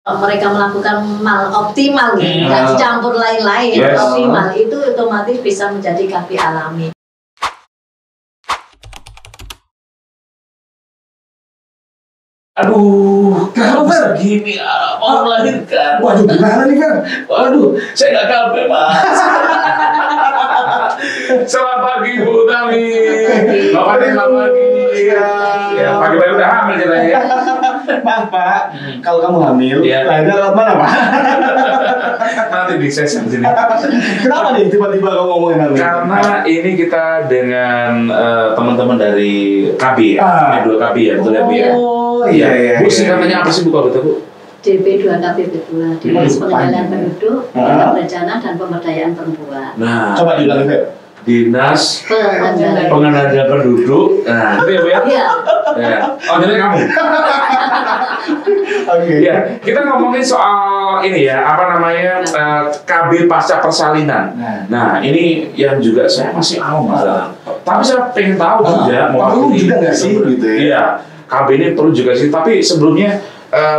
mereka melakukan mal optimal, nggak dicampur lain-lain, optimal itu otomatis bisa menjadi KB alami. Aduh, kalau begini mau melahirkan. Waduh, gimana nih, Fer? Waduh, saya nggak KB, Mas. Selamat pagi, Bu Tami. Selamat pagi. Ya, pagi-pagi udah hamil katanya. Maaf, Pak. Kalau kamu hamil, lahirnya lewat mana, Pak? Nanti di sesi sini. Kenapa nih tiba-tiba kamu ngomongin hamil? Karena ini kita dengan teman-teman dari KB ya, dua KB ya, betul ya, Bu ya? Oh iya. Bu, singkatannya apa sih Bu, kalau Bu? DP2KB2, Dinas Pengendalian Penduduk, Berencana dan Pemberdayaan Perempuan. Nah, coba diulang, Fer. Dinas Pengendalian Penduduk. Nah, itu ya Bu ya? Iya. Ya. Oh, jadi kamu. Oke. Ya, kita ngomongin soal ini ya, apa namanya, KB pasca persalinan. Nah, ini yang juga saya masih awam masalah. Tapi saya pengen tahu juga, perlu juga nggak sih gitu ya? Iya, KB ini perlu juga sih. Tapi sebelumnya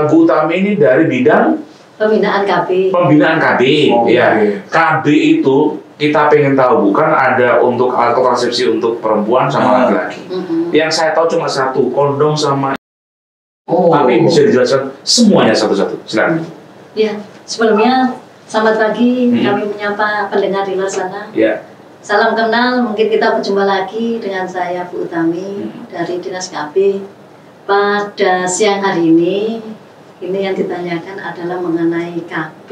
Bu Tami ini dari bidang Pembinaan KB. Pembinaan KB, ya. KB itu kita pengen tahu, bukan ada untuk alat kontrasepsi untuk perempuan sama laki-laki. Yang saya tahu cuma satu, kondom sama. Tapi bisa dijelaskan semuanya satu-satu. Silakan. Ya, sebelumnya selamat pagi, kami menyapa pendengar di luar sana. Ya. Salam kenal, mungkin kita berjumpa lagi dengan saya Bu Utami dari Dinas KB. Pada siang hari ini yang ditanyakan adalah mengenai KB.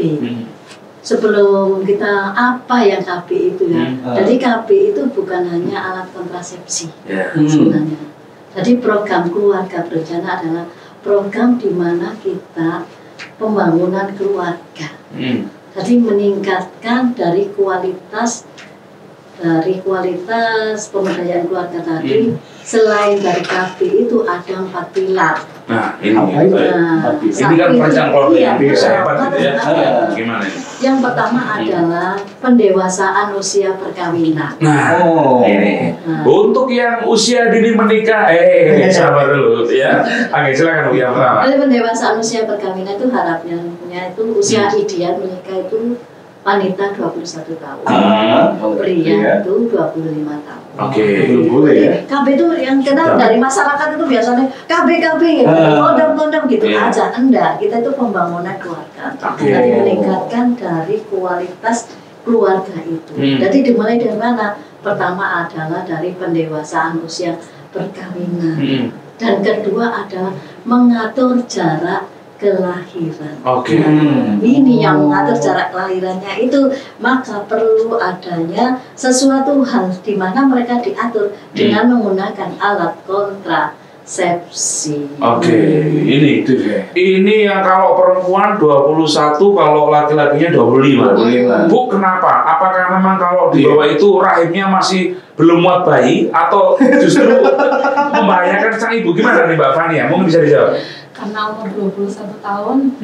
Sebelum kita apa yang KB itu ya? Jadi KB itu bukan hanya alat kontrasepsi sebenarnya. Jadi program keluarga berencana adalah program di mana kita pembangunan keluarga. Jadi meningkatkan dari kualitas pemberdayaan keluarga tadi. Selain dari KB itu ada 4 pilar. Nah, ini kan perencanaan keluarga yang bisa hebat gitu ya. Gimana ini? Yang pertama adalah pendewasaan usia perkawinan. Nah, ini untuk yang usia dini menikah, sabar dulu ya. Oke, silakan Bu yang pertama. Jadi pendewasaan usia perkawinan itu harapnya itu usia ideal menikah itu wanita 21 tahun, pria itu 25 tahun. Oke, boleh ya. KB itu yang kenal dari masyarakat itu biasanya KB gitu, kondom gitu aja. Enggak, kita itu pembangunan keluarga. Jadi meningkatkan dari kualitas keluarga itu. Jadi dimulai dari mana? Pertama adalah dari pendewasaan usia perkawinan. Dan kedua adalah mengatur jarak kelahiran. Ini yang mengatur jarak kelahirannya itu, maka perlu adanya sesuatu hal di mana mereka diatur dengan menggunakan alat kontrasepsi. Ini yang kalau perempuan 21, kalau laki-lakinya 25. Bu, kenapa? Apakah memang kalau di bawah itu rahimnya masih belum muat bayi atau justru membahayakan sang ibu? Gimana nih Mbak Fania? Mungkin bisa dijawab. Karena umur 21 tahun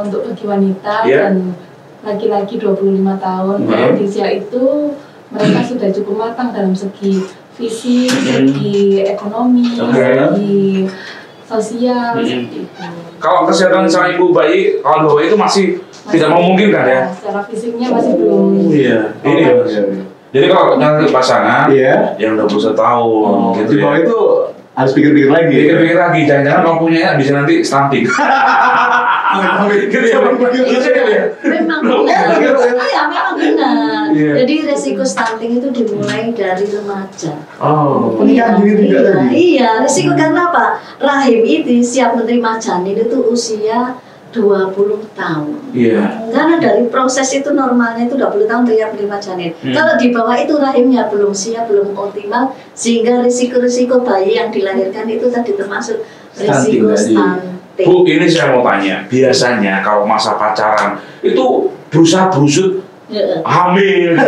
untuk bagi wanita dan laki-laki 25 tahun. Di usia itu mereka sudah cukup matang dalam segi fisik, segi ekonomi, segi sosial, seperti itu. Kalau kesehatan sang ibu bayi kalau bawah itu masih tidak memungkinkan ya? Secara fisiknya masih belum. Ini jadi kalau nanti pasangan yang 21 tahun gitu di bawah itu harus pikir-pikir lagi. Jangan-jangan kalau punya bisa nanti stunting. Memang benar. Jadi resiko stunting itu dimulai dari remaja. Pernikahan dini juga tadi. Iya, resiko karena apa? Rahim itu siap menerima janin itu usia 20 tahun. Karena dari proses itu normalnya itu 20 tahun dia menerima janin. Kalau di bawah itu rahimnya belum siap, belum optimal, sehingga risiko-risiko bayi yang dilahirkan itu tadi termasuk risiko stunting. Bu, ini saya mau tanya, biasanya kalau masa pacaran itu berusaha-berusut hamil,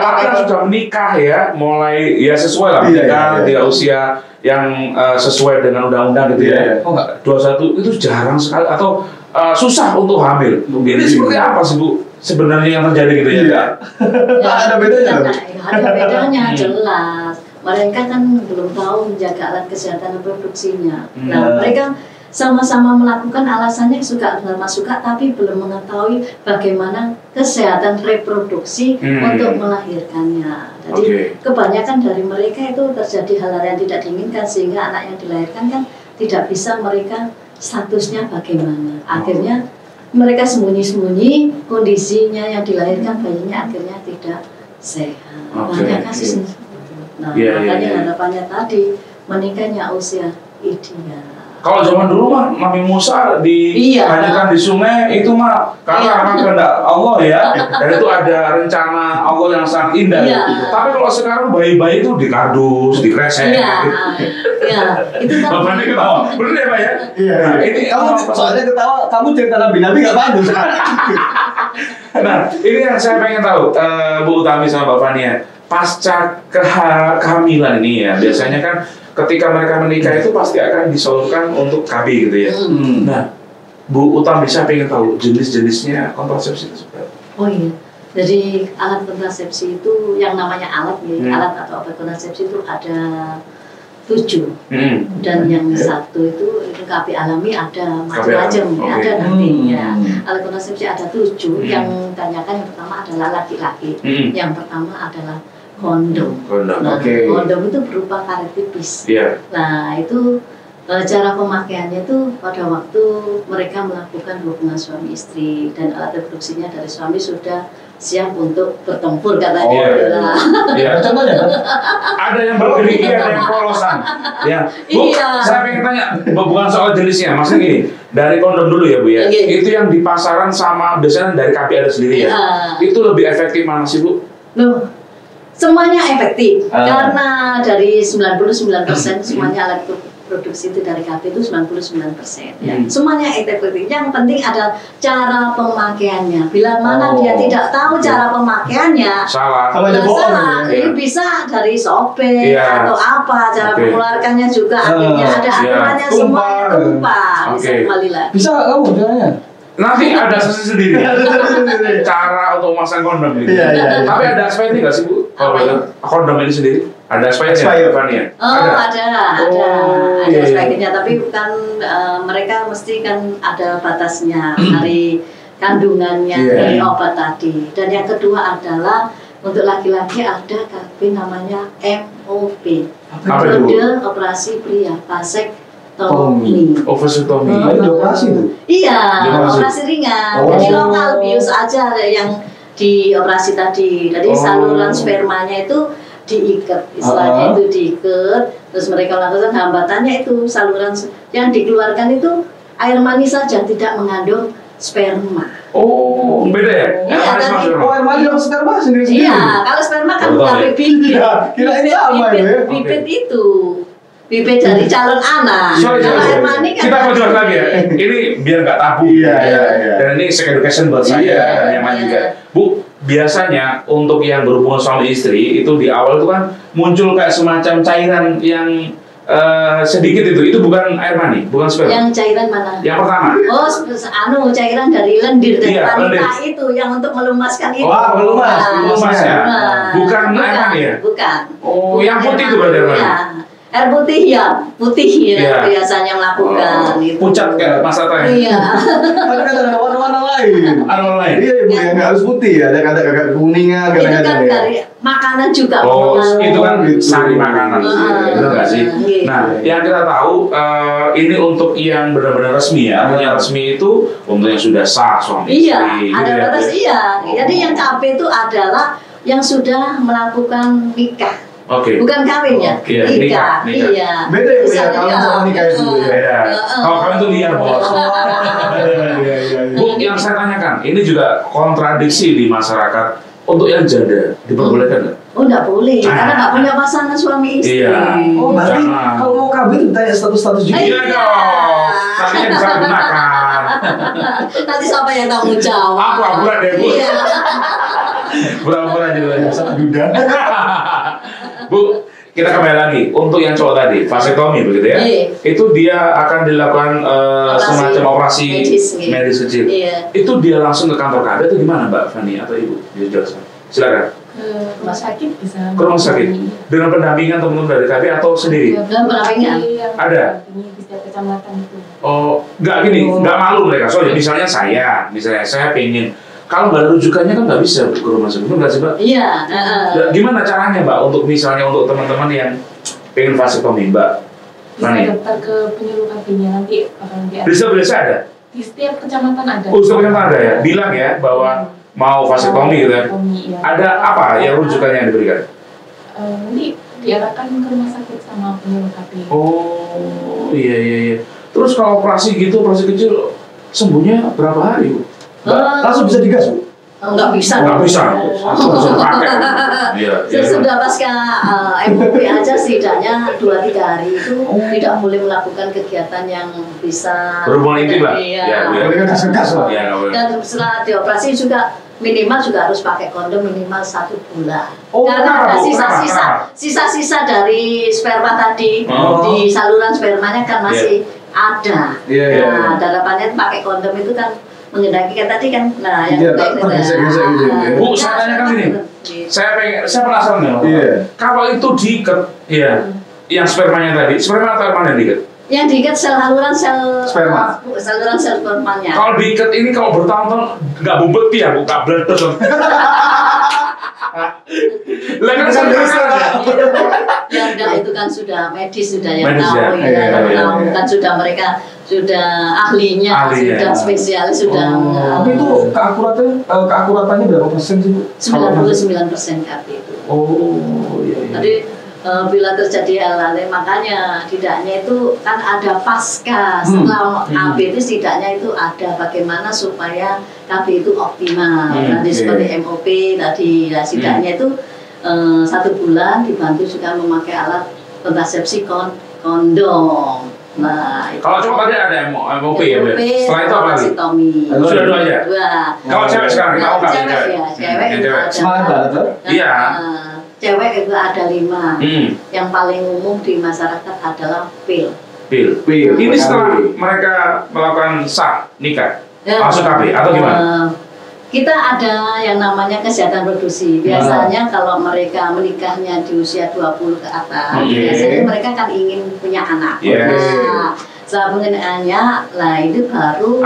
karena sudah menikah ya, mulai ya sesuai lah menikah di usia yang sesuai dengan undang-undang gitu ya. 21 itu jarang sekali atau susah untuk hamil. Ini seperti apa sih Bu sebenarnya yang terjadi gitu ya? Ada bedanya. Ada bedanya jelas. Mereka kan belum tahu menjaga alat kesehatan reproduksinya. Nah, mereka sama-sama melakukan alasannya suka suka tapi belum mengetahui bagaimana kesehatan reproduksi untuk melahirkannya. Jadi kebanyakan dari mereka itu terjadi hal-hal yang tidak diinginkan sehingga anak yang dilahirkan kan tidak bisa mereka statusnya bagaimana. Akhirnya mereka sembunyi-sembunyi kondisinya yang dilahirkan bayinya akhirnya tidak sehat. Banyak kasusnya. Nah, makanya harapannya tadi menikahnya usia ideal. Kalau zaman dulu mah Nabi Musa dihadirkan di sungai itu mah karena kehendak Allah ya, dan itu ada rencana Allah yang sangat indah. Tapi kalau sekarang bayi-bayi itu dikardus, dikresek. Itu Bapak ini ketawa, bener ya Pak ya? Iya. Ini kamu soalnya ketawa, kamu cerita Nabi nggak bagus. Nah, ini yang saya pengen tahu, Bu Utami sama Mbak Fania, pasca kehamilan ini ya, biasanya kan ketika mereka menikah itu pasti akan disalurkan untuk KB gitu ya. Nah, Bu Utami saya pengen tahu jenis-jenisnya kontrasepsi itu seperti apa? Oh iya, jadi alat kontrasepsi itu yang namanya alat ya, alat atau obat kontrasepsi itu ada 7 dan yang satu itu KB alami ada macam-macam ya, ada nanti ya. Alat kontrasepsi ada 7, yang tanyakan yang pertama adalah laki-laki, yang pertama adalah kondom. Nah, kondom itu berupa karet tipis. Nah, itu cara pemakaiannya itu pada waktu mereka melakukan hubungan suami istri dan alat reproduksinya dari suami sudah siap untuk bertempur katanya. Contohnya ada yang bergerigi, ada yang polosan. Bu, saya pengen tanya, bukan soal jenisnya, maksudnya gini, dari kondom dulu ya Bu ya. Itu yang di pasaran sama biasanya dari KB ada sendiri ya. Itu lebih efektif mana sih Bu? Semuanya efektif karena dari 99% semuanya alat produksi itu dari KB itu 99%. Semuanya efektif. Yang penting adalah cara pemakaiannya. Bila mana dia tidak tahu cara pemakaiannya, salah. Ini bisa dari sobek atau apa, cara mengeluarkannya juga akhirnya ada aturannya semuanya tumpah. Bisa kamu caranya? Nanti ada sesi sendiri cara untuk memasang kondom gitu. Tapi ada aspeknya nggak sih Bu? Kondom ini sendiri ada aspeknya? Ada aspeknya, tapi bukan mereka mesti kan ada batasnya dari kandungannya dari obat tadi. Dan yang kedua adalah untuk laki-laki ada KB namanya MOP, metode operasi pria vasektomi. Vasektomi. Itu operasi itu? Iya, operasi ringan. Jadi lokal bius aja yang dioperasi tadi. Jadi saluran spermanya itu diikat, istilahnya itu diikat. Terus mereka lakukan hambatannya itu saluran yang dikeluarkan itu air mani saja, tidak mengandung sperma. Beda ya? Air mani sama sperma sendiri-sendiri. Iya, kalau sperma kan bukan bibit. Bibit itu. Bibit dari calon anak. Kalau air mani kan kita mau jelas lagi ya. Ini biar nggak tabu. Dan ini sex education buat saya dan yang lain juga. Bu, biasanya untuk yang berhubungan suami istri itu di awal itu kan muncul kayak semacam cairan yang sedikit itu bukan air mani, bukan sperma. Yang cairan mana? Yang pertama. Cairan dari lendir dari wanita itu yang untuk melumaskan itu. Melumas ya. Bukan air mani ya? Bukan. Yang putih itu berarti air mani. Air putih biasanya melakukan itu. Pucat kayak Mas Atta ya? Tapi kan ada warna-warna lain. Ada warna lain? Iya, yang nggak harus putih ya, ada agak kuningan. Itu kan dari makanan juga. Itu kan sari makanan sih, benar nggak sih? Nah, yang kita tahu ini untuk yang benar-benar resmi ya. Yang resmi itu untuk yang sudah sah suami istri. Ada batas Jadi yang KB itu adalah yang sudah melakukan nikah. Bukan kawin ya? Nikah. Iya. Beda ya, kawin sama nikah itu. Beda. Kalau kawin itu liar bos. Bu, yang saya tanyakan, ini juga kontradiksi di masyarakat. Untuk yang janda diperbolehkan nggak? Nggak boleh, karena nggak punya pasangan suami istri. Berarti kalau mau kawin ditanya status juga. Iya dong. Nanti yang bisa gunakan. Nanti siapa yang tanggung jawab? Pura-pura deh Bu. Pura-pura gitu aja. Sama duda. Bu, kita kembali lagi untuk yang cowok tadi, vasektomi begitu ya? Itu dia akan dilakukan semacam operasi medis kecil. Itu dia langsung ke kantor KB atau gimana Mbak Fani atau Ibu? Dijelaskan. Silakan. Ke rumah sakit bisa. Ke rumah sakit. Dengan pendampingan teman-teman dari KB atau sendiri? Dengan pendampingan. Ada. Di setiap kecamatan itu. Oh, nggak gini, nggak malu mereka. Soalnya misalnya saya pengen, kalau nggak ada rujukannya kan nggak bisa ke rumah sakit, nggak sih Mbak? Iya. Gimana caranya Mbak untuk misalnya untuk teman-teman yang pengen vasektomi Mbak? Bisa daftar ke penyuluh KB-nya nanti akan diatur. Desa ada? Di setiap kecamatan ada. Oh, setiap kecamatan ada ya? Bilang ya bahwa mau vasektomi gitu ya? Ya. Ada apa yang rujukannya yang diberikan? Nanti diarahkan ke rumah sakit sama penyuluh KB. Oh, iya. Terus kalau operasi kecil, sembuhnya berapa hari Bu? Langsung bisa digas Bu? Nggak bisa. Langsung pakai. Sesudah pasca MOP aja setidaknya 2-3 hari itu tidak boleh melakukan kegiatan yang bisa berhubungan intim lah. Iya. Dan setelah dioperasi juga minimal juga harus pakai kondom minimal 1 bulan. Karena ada sisa-sisa dari sperma tadi di saluran spermanya kan masih ada. Nah, harapannya pakai kondom itu kan menghindari tadi kan, yang baik Bu, saya tanyakan ini. Saya penasaran ya. Kalau itu diikat, yang spermanya tadi, sperma atau mana yang diikat? Yang diikat saluran sel spermanya. Kalau diikat ini kalau bertahun-tahun nggak bumbet ya, Bu, nggak bledos. Lah kan Ya udah itu kan sudah medis sudah yang tahu kan sudah mereka sudah ahlinya sudah spesialis sudah. Tapi itu keakuratannya berapa persen sih Bu? 99% KB itu. Oh iya. Tadi bila terjadi hal-hal makanya tidaknya itu kan ada pasca setelah KB itu setidaknya itu ada bagaimana supaya KB itu optimal. Nanti seperti MOP tadi setidaknya itu 1 bulan dibantu juga memakai alat kontrasepsi kondom. Nah, kalau cowok tadi ada MOP ya, Bu. Setelah itu apa lagi? Sudah 2 aja. Kalau cewek sekarang, kalau nggak cewek. Semangat banget. Iya. Cewek itu ada 5. Yang paling umum di masyarakat adalah pil. Ini setelah mereka melakukan sah nikah, langsung KB atau gimana? Kita ada yang namanya kesehatan reproduksi. Biasanya kalau mereka menikahnya di usia 20 ke atas, biasanya mereka kan ingin punya anak. Nah, setelah penggunaannya, itu baru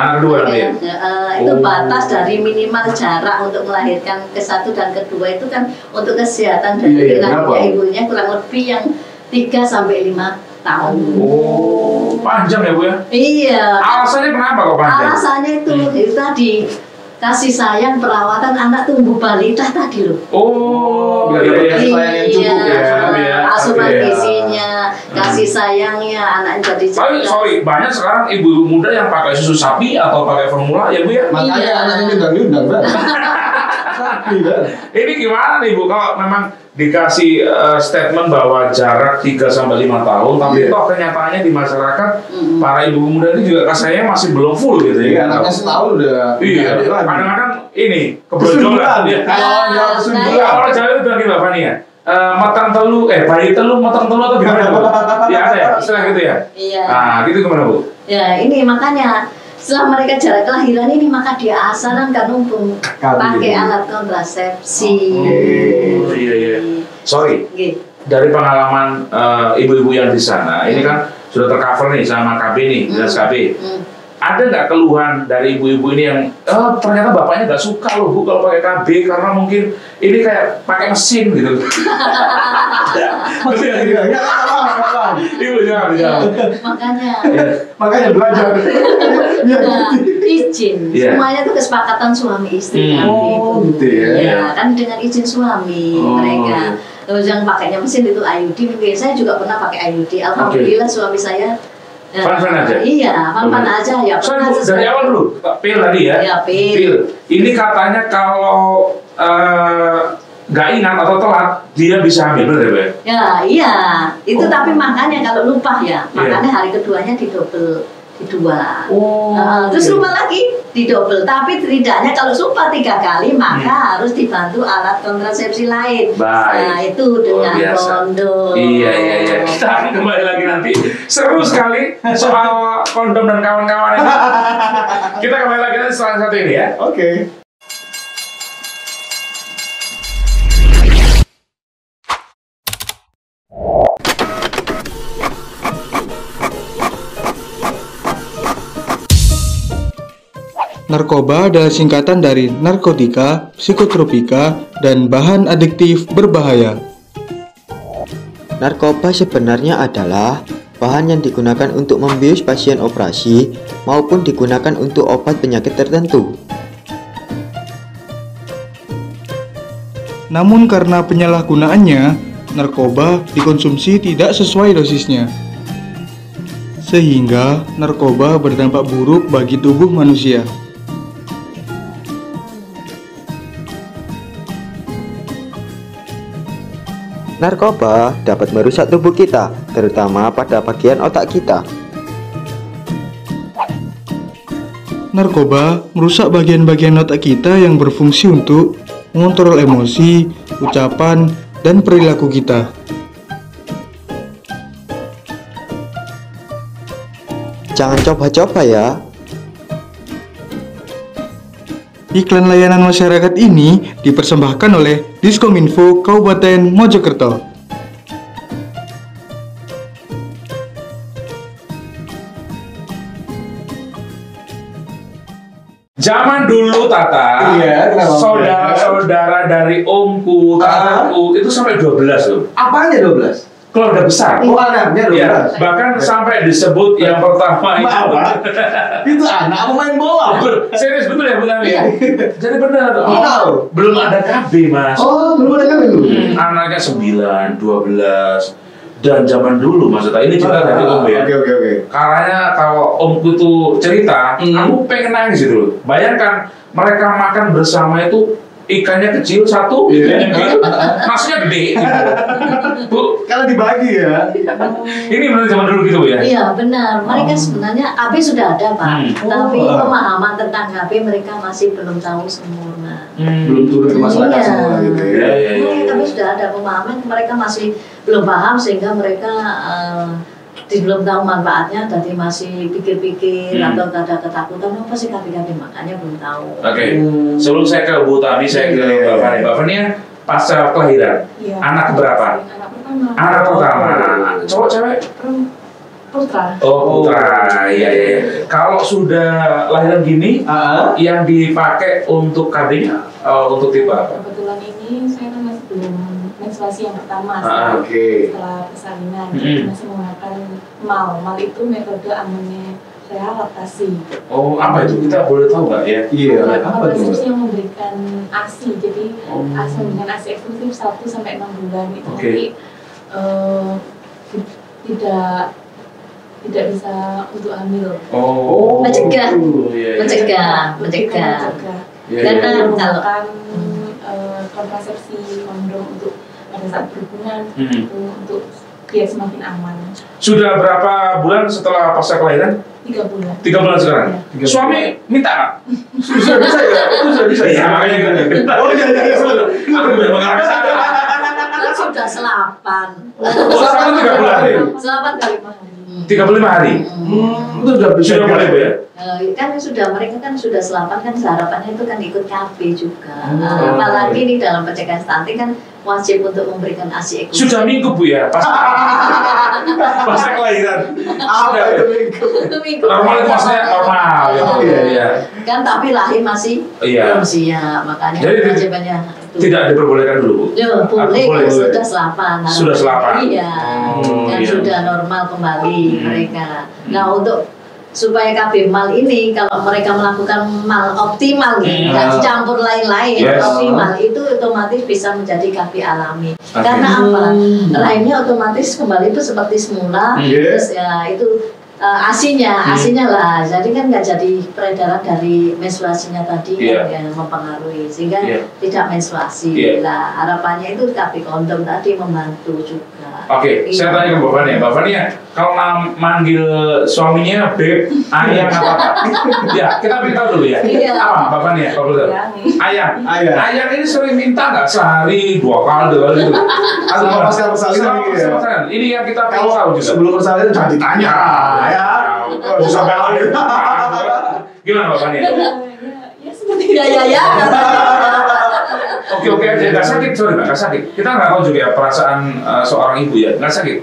itu batas dari minimal jarak untuk melahirkan ke-1 dan ke-2 itu kan untuk kesehatan dari ibunya kurang lebih yang 3-5 tahun. Oh, panjang ya Bu ya? Iya. Alasannya kenapa kok panjang? Alasannya itu tadi kasih sayang perawatan anak tumbuh balita tadi loh. Oh, biar dapat sayang yang cukup ya. Asupan gizinya, kasih sayangnya anak jadi. Sorry, banyak sekarang ibu muda yang pakai susu sapi atau pakai formula ya Bu ya. Makanya anaknya nyundang Bang. Ini gimana nih Bu kalau memang dikasih statement bahwa jarak 3-5 tahun, tapi toh kenyataannya di masyarakat para ibu muda ini juga kasihnya masih belum full gitu ya. Anaknya setahun udah. Iya. Kadang-kadang ini kebrojolan. Kalau Jawa itu bilang Mbak Fani ya. Bayi telu, matang telu atau gimana Bu? Ya ada ya, istilah gitu ya. Iya. Nah, gitu gimana Bu? Ya ini makanya setelah mereka jarak kelahiran ini maka dia asalan kan umum pakai alat kontrasepsi. Oh iya. Sorry. Dari pengalaman ibu-ibu yang di sana, ini kan sudah tercover nih sama KB nih, jelas KB. Ada nggak keluhan dari ibu-ibu ini yang ternyata bapaknya nggak suka loh Bu kalau pakai KB karena mungkin ini kayak pakai mesin gitu. Ibu jangan. Makanya belajar. Izin. Semuanya itu kesepakatan suami istri kan gitu ya. Ya kan dengan izin suami mereka. Terus yang pakainya mesin itu IUD. Saya juga pernah pakai IUD. Alhamdulillah suami saya fan-fan aja? Iya, fan-fan aja ya. Dari awal dulu, pil tadi ya? Ya, pil. Ini katanya kalau nggak ingat atau telat, dia bisa hamil, benar ya? Ya, iya. Itu tapi makanya kalau lupa ya, makanya hari keduanya didobel. Terus lupa lagi didobel. Tapi setidaknya kalau sumpah 3 kali maka harus dibantu alat kontrasepsi lain. Nah itu dengan kondom. Iya. Kita akan kembali lagi nanti. Seru sekali soal kondom dan kawan-kawan ini. Kita kembali lagi nanti setelah satu ini ya. Oke. Narkoba adalah singkatan dari narkotika, psikotropika, dan bahan adiktif berbahaya. Narkoba sebenarnya adalah bahan yang digunakan untuk membius pasien operasi maupun digunakan untuk obat penyakit tertentu. Namun karena penyalahgunaannya, narkoba dikonsumsi tidak sesuai dosisnya. Sehingga narkoba berdampak buruk bagi tubuh manusia. Narkoba dapat merusak tubuh kita, terutama pada bagian otak kita. Narkoba merusak bagian-bagian otak kita yang berfungsi untuk mengontrol emosi, ucapan, dan perilaku kita. Jangan coba-coba ya. Iklan layanan masyarakat ini dipersembahkan oleh Diskominfo Kabupaten Mojokerto. Zaman dulu Tata, saudara-saudara dari omku, tanteku itu sampai 12 loh. Apanya 12? Keluarga besar. Oh, anaknya 12. Ya, bahkan sampai disebut yang pertama itu anak pemain bola. Serius betul ya bukan ya? Jadi benar. Oh, belum ada KB, Mas. Oh, belum ada KB dulu. Anaknya 9, 12. Dan zaman dulu maksudnya ini cerita dari om ya. Oke. Karena kalau omku itu cerita, aku pengen nangis gitu loh. Bayangkan mereka makan bersama itu ikannya kecil satu, nasinya gede. Bu, kalau dibagi ya. Ini benar zaman dulu gitu ya? Iya benar. Mereka sebenarnya KB sudah ada Pak, tapi pemahaman tentang KB mereka masih belum tahu sempurna. Belum turun ke masyarakat semua gitu ya. KB sudah ada pemahaman, mereka masih belum paham sehingga mereka belum tahu manfaatnya, jadi masih pikir-pikir atau ada ketakutan apa sih KB, makanya belum tahu. Oke. Sebelum saya ke Bu Tami, saya ke Mbak Fania. Mbak Fania pasca kelahiran, anak berapa? Anak pertama. Cowok cewek? Putra. Oh putra, iya. Kalau sudah lahiran gini, yang dipakai untuk KB-nya untuk tipe apa? Kebetulan ini saya kan masih belum menstruasi yang pertama setelah persalinan, masih menggunakan MAL. MAL itu metode amenorrhea laktasi. Oh, apa itu? Kita boleh tahu nggak ya? Iya, apa itu? Kontrasepsi yang memberikan ASI, jadi ASI memberikan ASI eksklusif 1-6 bulan itu nanti tidak bisa untuk hamil. Mencegah. Karena menggunakan kontrasepsi kondom untuk pada saat berhubungan untuk biar semakin aman. Sudah berapa bulan setelah pasca kelahiran? 3 bulan. 3 bulan sekarang. Ya. Suami minta nggak? Sudah bisa ya? Itu sudah bisa. Iya, makanya gitu. Oh iya. Aku udah mengarah sana. Sudah 8. Sekarang 3 bulan. 8 kali 5 hari. 35 hari. Itu sudah bisa boleh Bu ya? Kan mereka kan sudah selamat kan harapannya itu kan ikut KB juga. Apalagi nih dalam pencegahan stunting kan wajib untuk memberikan ASI eksklusif. Sudah minggu Bu ya? Pasca kelahiran. Apa itu minggu? Itu minggu. Normal itu maksudnya normal ya. Iya. Kan tapi lahir masih belum siap, makanya kewajibannya itu. Tidak diperbolehkan dulu Bu? Ya, boleh. Sudah selapan. Sudah selapan? Iya. Sudah normal kembali mereka. Nah untuk supaya KB mal ini kalau mereka melakukan mal optimal nih, nggak dicampur lain-lain, optimal itu otomatis bisa menjadi KB alami. Karena apa? Lainnya otomatis kembali itu seperti semula, terus ya itu asinya lah, jadi kan nggak jadi peredaran dari menstruasinya tadi yang mempengaruhi sehingga tidak menstruasi. Lah harapannya itu KB kondom tadi membantu juga. Oke, saya tanya ke Mbak Fania. Mbak Fania, kalau manggil suaminya Beb, Ayang apa? Ya, kita beritahu dulu ya. Apa Mbak Fania? Ayang. Ayang ini sering minta nggak sehari 2 kali gitu? Selama pasca persalinan ini ya. Ini yang kita tahu juga. Sebelum persalinan jangan ditanya. Ya, sampai lagi. Gimana Mbak Fania? Ya seperti ya. Oke aja, nggak sakit, sorry nggak sakit. Kita nggak tahu juga ya perasaan seorang ibu ya, nggak sakit.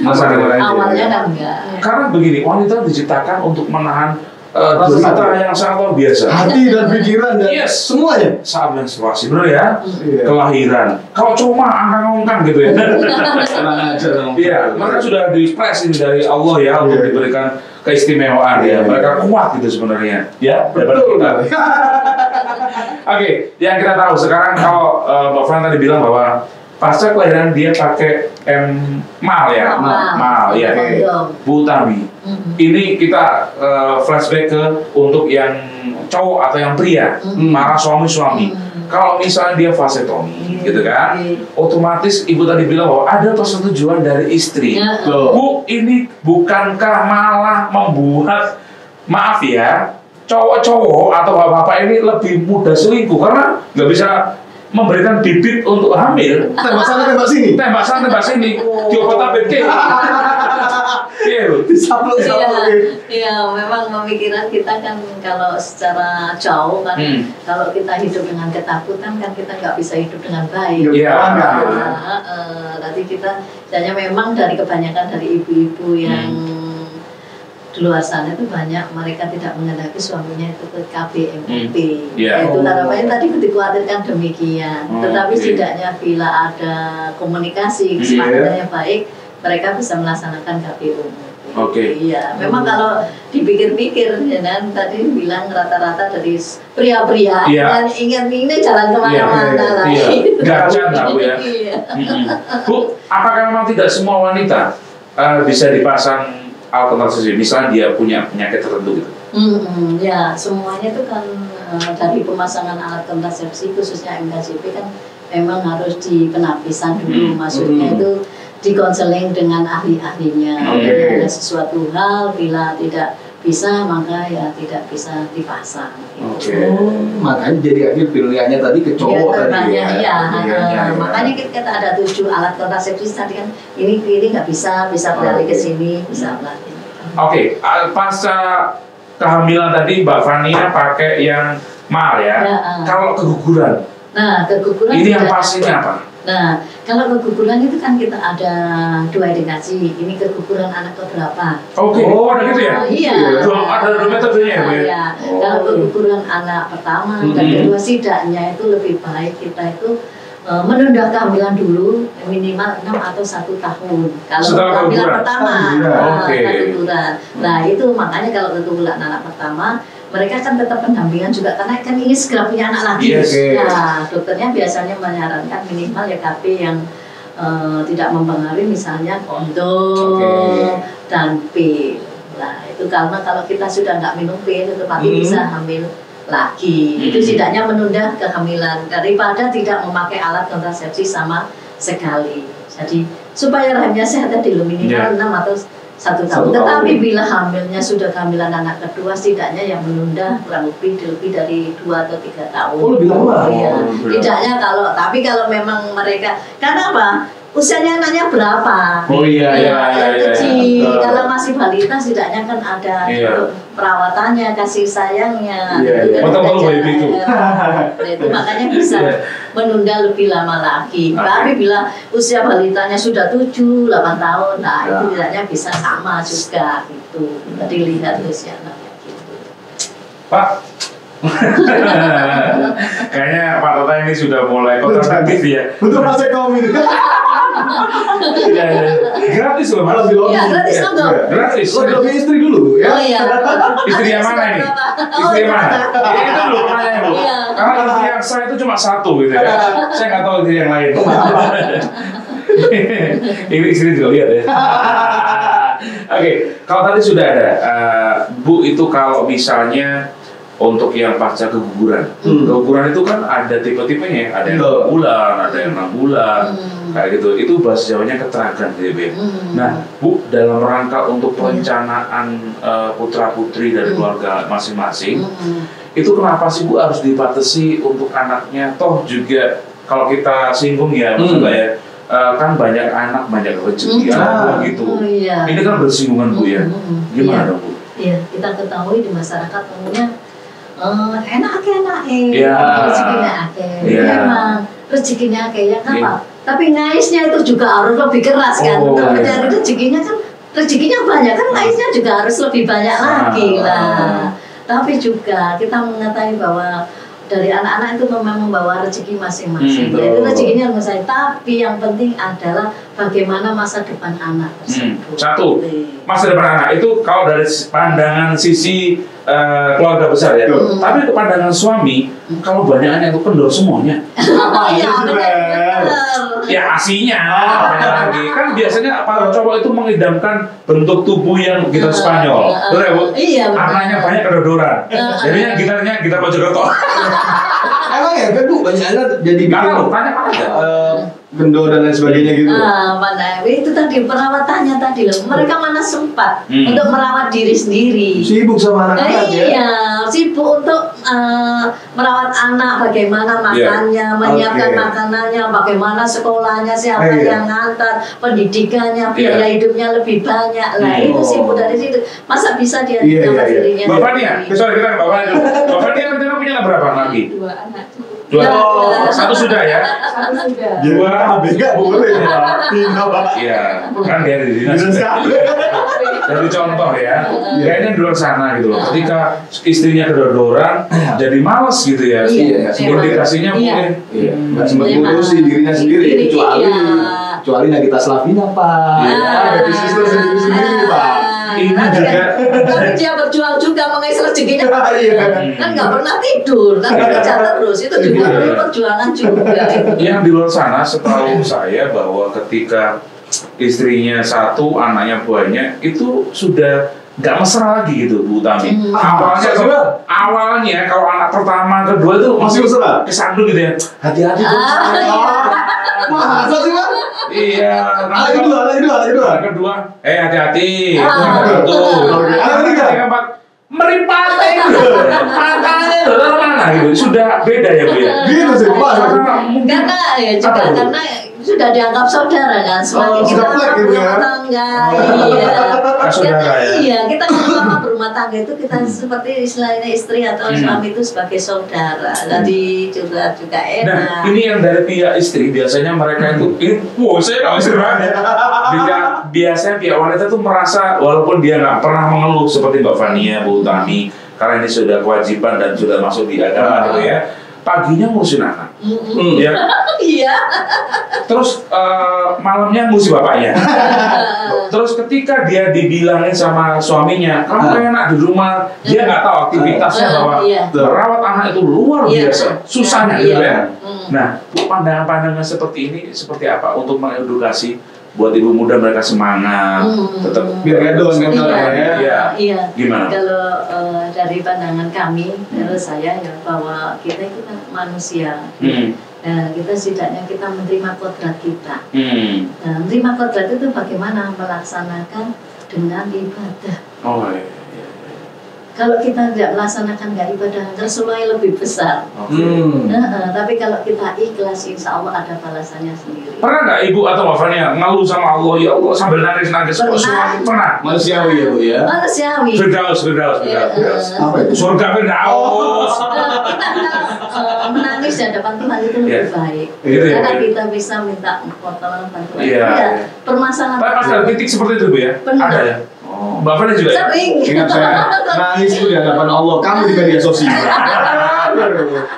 Nggak sakit. Awalnya kan enggak. Karena begini, wanita diciptakan untuk menahan derita yang sangat luar biasa. Hati dan pikiran dan semuanya. Saat menstruasi, bener ya? Kelahiran. Kalau cuma angka-angka gitu ya. Iya, mereka sudah di-press ini dari Allah ya untuk diberikan keistimewaan ya. Mereka kuat gitu sebenarnya ya daripada kita. Oke, yang kita tahu sekarang kalau Mbak Fran tadi bilang bahwa pasca kelahiran dia pakai mal ya, mal ya, Bu Tami. Ini kita flashback ke untuk yang cowok atau yang pria, para suami-suami. Kalau misalnya dia vasektomi, gitu kan, otomatis ibu tadi bilang bahwa ada persetujuan dari istri. Bu, ini bukankah malah membuat, maaf ya, cowok-cowok atau bapak-bapak ini lebih mudah selingkuh karena nggak bisa memberikan bibit untuk hamil. Tembak sana tembak sini. Tembak sana tembak sini. Diobat-abit ke. Iya, memang pemikiran kita kan kalau secara jauh kan, kalau kita hidup dengan ketakutan kan kita nggak bisa hidup dengan baik. Iya. Nanti kita, hanya memang dari kebanyakan dari ibu-ibu yang di luar sana itu banyak mereka tidak mengendaki suaminya itu ke KBMP. Itu harapannya tadi dikhawatirkan demikian. Tetapi setidaknya bila ada komunikasi kesepakatan yang baik, mereka bisa melaksanakan KBMP. Iya, memang kalau dipikir-pikir, ya kan tadi bilang rata-rata dari pria-pria dan ingin jalan kemana-mana lagi. Gacan Bu ya. Bu, apakah memang tidak semua wanita bisa dipasang alat kontrasepsi, misalnya dia punya penyakit tertentu gitu? Ya, semuanya itu kan dari pemasangan alat kontrasepsi khususnya MKCP kan memang harus di penapisan dulu, maksudnya itu dikonseling dengan ahli-ahlinya. Ada sesuatu hal bila tidak bisa maka ya tidak bisa dipasang. Makanya jadi akhir pilihannya tadi ke cowok tadi. Makanya kita ada 7 alat kontrasepsi tadi kan, ini kiri nggak bisa beralih ke sini, bisa beralih. Pasca kehamilan tadi Mbak Fania pakai yang mal ya. Kalau keguguran. Nah, keguguran ini yang pastinya apa? Nah, kalau keguguran itu kan kita ada 2 indikasi. Ini keguguran anak keberapa? Ada gitu ya? Iya. Ada 2 metodenya ya, Bu ya? Iya. Kalau keguguran anak pertama dan kedua, setidaknya itu lebih baik kita itu menunda kehamilan dulu minimal 6 atau 1 tahun. Kalau kehamilan pertama, keguguran. Nah, itu makanya kalau keguguran anak pertama, mereka kan tetap pendampingan juga karena kan ingin segera punya anak lagi. Nah, dokternya biasanya menyarankan minimal ya KB yang tidak mempengaruhi, misalnya kondom dan pil. Nah, itu karena kalau kita sudah nggak minum pil, itu pasti bisa hamil lagi. Itu setidaknya menunda kehamilan daripada tidak memakai alat kontrasepsi sama sekali. Jadi supaya rahimnya sehat tadi minimal 6 atau 1 tahun. Tetapi bila hamilnya sudah kehamilan anak kedua, setidaknya yang menunda kurang lebih dari 2 atau 3 tahun. Lebih lama. Tidaknya tapi kalau memang mereka, karena apa? Usianya anaknya berapa? Kecil. Kalau masih balita, setidaknya kan ada perawatannya, kasih sayangnya. Itu makanya bisa menunda lebih lama lagi. Tapi bila usia balitanya sudah 7-8 tahun, nah itu tidaknya bisa sama juga gitu. Tadi lihat usia anaknya gitu. Pak, kayaknya Pak Tata ini sudah mulai konservatif ya. Untuk vasektomi. Gratis loh, Mas. Gratis dong. Gratis. Lebih istri dulu ya. Istri yang mana ini? Istri yang mana? Itu dulu pertanyaan dulu. Karena istri yang saya itu cuma 1 gitu ya. Saya nggak tahu istri yang lain. Ini istri juga lihat ya. Kalau tadi sudah ada Bu, itu kalau misalnya untuk yang pasca keguguran, keguguran itu kan ada tipe-tipenya, ada yang 2 bulan, ada yang 6 bulan, kayak gitu. Itu bahasa Jawanya keteragan gitu ya. Nah, Bu, dalam rangka untuk perencanaan putra-putri dari keluarga masing-masing, itu kenapa sih Bu harus dibatasi untuk anaknya? Toh juga kalau kita singgung ya, maksudnya ya, kan banyak anak banyak rezeki gitu. Ini kan bersinggungan Bu ya. Gimana dong Bu? Iya, kita ketahui di masyarakat umumnya enak rezekinya memang rezekinya ya kan Pak, tapi ngaisnya itu juga harus lebih keras kan untuk mencari rezekinya kan, rezekinya banyak kan ngaisnya juga harus lebih banyak lagi lah. Tapi juga kita mengetahui bahwa dari anak-anak itu memang membawa rezeki masing-masing. Itu rezekinya harus saya. Tapi yang penting adalah bagaimana masa depan anak tersebut. Satu, masa depan anak itu kalau dari pandangan sisi keluarga besar ya. Tapi ke pandangan suami, kalau banyak anak itu kendor semuanya. Iya, benar. Ya aslinya lagi kan biasanya para cowok itu mengidamkan bentuk tubuh yang gitar Spanyol, betul ya Bu? Iya. Anaknya banyak kedodoran, jadinya gitarnya gitar Mojokerto. Emang ya, Bu, banyak anak jadi Karena lo tanya aja. Kendor dan lain sebagainya gitu. Mana itu tadi perawatannya tadi loh. Mereka mana sempat untuk merawat diri sendiri. Sibuk sama anak-anak ya. Iya, sibuk untuk merawat anak, bagaimana makannya, menyiapkan makanannya, bagaimana sekolahnya, siapa yang ngantar, pendidikannya, biaya hidupnya lebih banyak. Lah itu sibuk dari situ. Masa bisa dia merawat dirinya? Bapak nih ya, sorry kita ke Bapak dulu. Bapak dia rencana punya berapa lagi? 2 anak. 2. Satu sudah ya? Satu sudah. 2 nggak boleh ya. Iya, kan dia di dinas. Jadi contoh ya, kayaknya di luar sana gitu loh. Ketika istrinya kedodoran, jadi malas gitu ya. Indikasinya mungkin nggak sempat ngurusin dirinya sendiri, kecuali Nagita Slavina Pak. Ada bisnis sendiri Pak. Ini juga tapi dia berjuang juga mengais rezekinya kan nggak pernah tidur kan kerja terus itu juga perjuangan juga yang di luar sana setahu saya bahwa ketika istrinya 1 anaknya banyak itu sudah nggak mesra lagi gitu Bu Tami. Awalnya kalau anak pertama kedua itu masih mesra kesandung gitu ya, hati-hati masa sih Pak? Iya, anak kedua, hati-hati. Anak ketiga, keempat, meripate matanya mana gitu. Sudah beda ya Bu ya. Gitu sih Pak. Karena ya juga karena sudah dianggap saudara kan, semakin kita berumah tangga, iya kita lama berumah tangga itu kita seperti istilahnya istri atau suami itu sebagai saudara, jadi juga enak. Nah ini yang dari pihak istri biasanya mereka itu, saya nggak istri banget. Biasanya pihak wanita tuh merasa walaupun dia nggak pernah mengeluh seperti Mbak Fania, Bu Tami, karena ini sudah kewajiban dan sudah masuk di agama gitu ya. Paginya ngurusin anak, ya. Iya. Terus malamnya ngurusin bapaknya. Terus ketika dia dibilangin sama suaminya, kamu enak di rumah, dia nggak tahu aktivitasnya bahwa merawat anak itu luar biasa, susahnya gitu ya. Nah, pandangan-pandangan seperti ini seperti apa untuk mengedukasi buat ibu muda mereka semangat, tetap biar hedon kan ya. Iya. Gimana? Kalau dari pandangan kami, menurut saya ya bahwa kita itu kan manusia. Kita setidaknya kita menerima kodrat kita. Nah, menerima kodrat itu bagaimana melaksanakan dengan ibadah. Oh iya. Kalau kita tidak melaksanakan nggak ibadah, Rasulullah lebih besar. Tapi kalau kita ikhlas, insya Allah ada balasannya sendiri. Pernah nggak ibu atau Mbak Fania ngeluh sama Allah, ya Allah sambil nangis-nangis? Pernah. Manusiawi ya Bu ya. Manusiawi. Firdaus. Apa itu? Surga Firdaus. Menangis di hadapan Tuhan itu lebih baik. Karena kita bisa minta pertolongan bantuan. Permasalahan. Ada titik seperti itu Bu ya? Ada ya? Oh, Mbak Fania juga sering. Ingat saya, nangis itu di hadapan Allah, kamu di media sosial.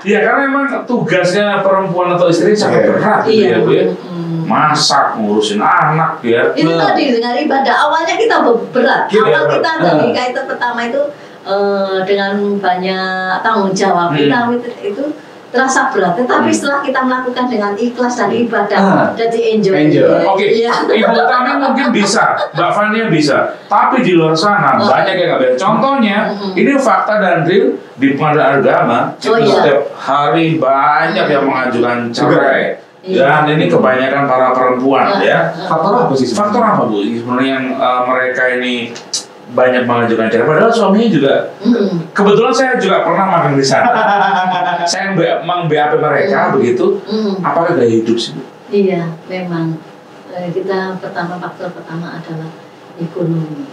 Iya, karena memang tugasnya perempuan atau istri sangat berat gitu ya Bu ya. Masak, ngurusin anak ya. Itu tadi dengan ibadah, awalnya kita berat. Awal kita dari kaitan pertama itu dengan banyak tanggung jawab kita itu terasa berat, tetapi setelah kita melakukan dengan ikhlas dan ibadah, jadi enjoy. Oke, Ibu Tami mungkin bisa, Mbak Fania bisa, tapi di luar sana banyak yang nggak bisa. Contohnya, ini fakta dan real di pengadilan agama, setiap hari banyak yang mengajukan cerai. Dan ini kebanyakan para perempuan ya. Faktor apa sih? Faktor apa Bu? Sebenarnya yang mereka ini banyak mengajukan cerai, padahal suaminya juga kebetulan saya juga pernah makan di sana. Saya meng-BAP mereka begitu. Apakah gaya hidup sih Bu? Iya, memang kita faktor pertama adalah ekonomi.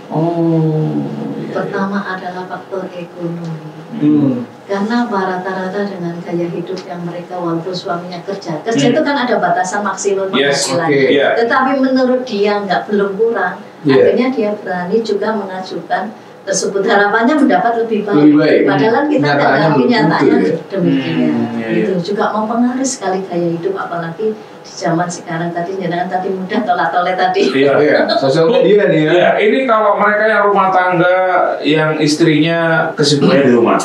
Pertama adalah faktor ekonomi. Karena rata-rata dengan gaya hidup yang mereka walaupun suaminya kerja itu kan ada batasan maksimum penghasilan. Tetapi menurut dia belum kurang. Akhirnya dia berani juga mengajukan tersebut, harapannya mendapat lebih baik. Lebih baik. Padahal kita Nyatanya tidak kenyataannya begitu, demikian. Iya, Itu juga mempengaruhi sekali gaya hidup, apalagi di zaman sekarang tadi, jangan tadi mudah tolak-tolak tadi. Iya. Sosial media nih ya. Ya, ini kalau mereka yang rumah tangga yang istrinya kesibukannya di rumah,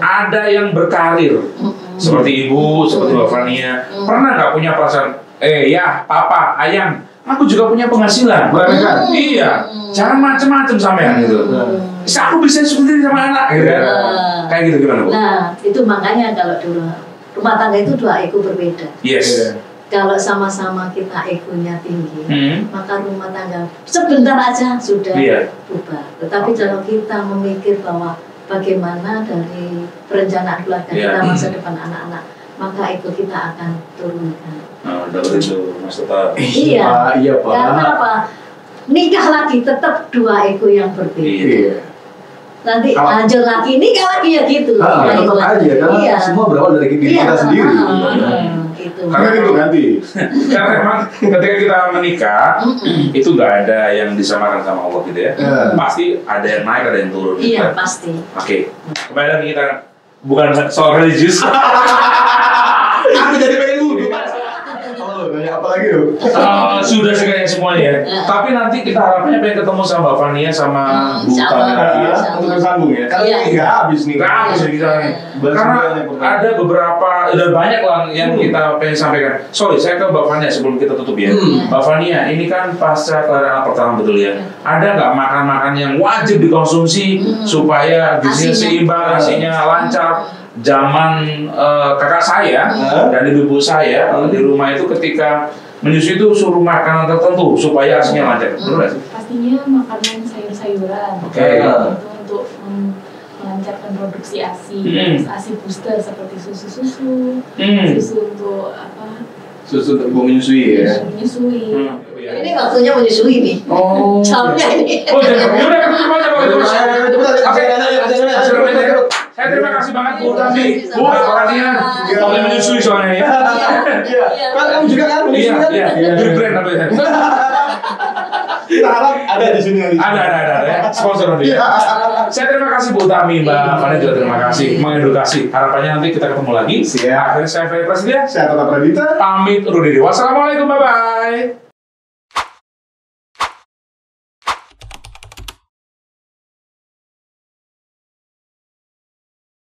ada yang berkarir, seperti ibu, seperti Mbak Fania, pernah nggak punya perasaan, ya, papa, ayang, aku juga punya penghasilan, iya, jangan macam-macam sampean gitu. Bisa aku bisa seperti sama anak, gitu kan? Kayak gitu gimana Bu? Nah, itu makanya kalau dulu rumah tangga itu dua ego berbeda. Yes. Kalau sama-sama kita egonya tinggi, maka rumah tangga sebentar aja sudah bubar. Tetapi kalau kita memikir bahwa bagaimana dari perencanaan keluarga kita, masa depan anak-anak, maka ego kita akan turunkan. Dari itu Mas Tata. Iya, Pak. Karena apa? Nikah lagi tetap dua ego yang berbeda. Nanti lanjut lagi, nikah lagi ya gitu. Tetap aja, karena semua berawal dari diri kita sendiri. Gitu. Karena itu nanti. Karena memang ketika kita menikah, itu nggak ada yang disamakan sama Allah gitu ya. Pasti ada yang naik, ada yang turun. Iya, pasti. Oke. Kembali lagi kita bukan soal religius. Aku jadi pengen wudhu. Banyak apa lagi tuh? Sudah sekalian semuanya. Tapi nanti kita harapannya pengen ketemu sama Mbak Fania sama Bu Tania untuk bersambung ya. Kalau ini nggak habis nih. Nggak habis kita nih. Karena ada beberapa, udah banyak lah yang kita pengen sampaikan. Sorry, saya ke Mbak Fania sebelum kita tutup ya. Mbak Fania, ini kan pasca kelahiran anak pertama betul ya. Ada nggak makan-makan yang wajib dikonsumsi supaya gizinya seimbang, asinya lancar? Zaman kakak saya dan ibu saya di rumah itu ketika menyusui itu suruh makanan tertentu supaya asinya lancar. Betul nggak sih? Pastinya makanan sayur-sayuran. Itu untuk melancarkan produksi ASI. ASI booster seperti susu-susu, susu untuk apa? Susu untuk ibu menyusui ya. Menyusui. Ini waktunya menyusui nih. Jamnya ini. Saya terima kasih banget Bu Tami, Bu Fania, boleh menyusui soalnya ya. Kan kamu juga kan menyusui kan? Iya. Brand apa ya? Kita harap ada di sini nanti. Ada ya, sponsor dia. Saya terima kasih Bu Tami, Mbak Fania juga terima kasih mengedukasi. Harapannya nanti kita ketemu lagi. Akhirnya saya Ferry Prasetya, saya Tata Pradita. Pamit undur diri. Wassalamualaikum, bye bye.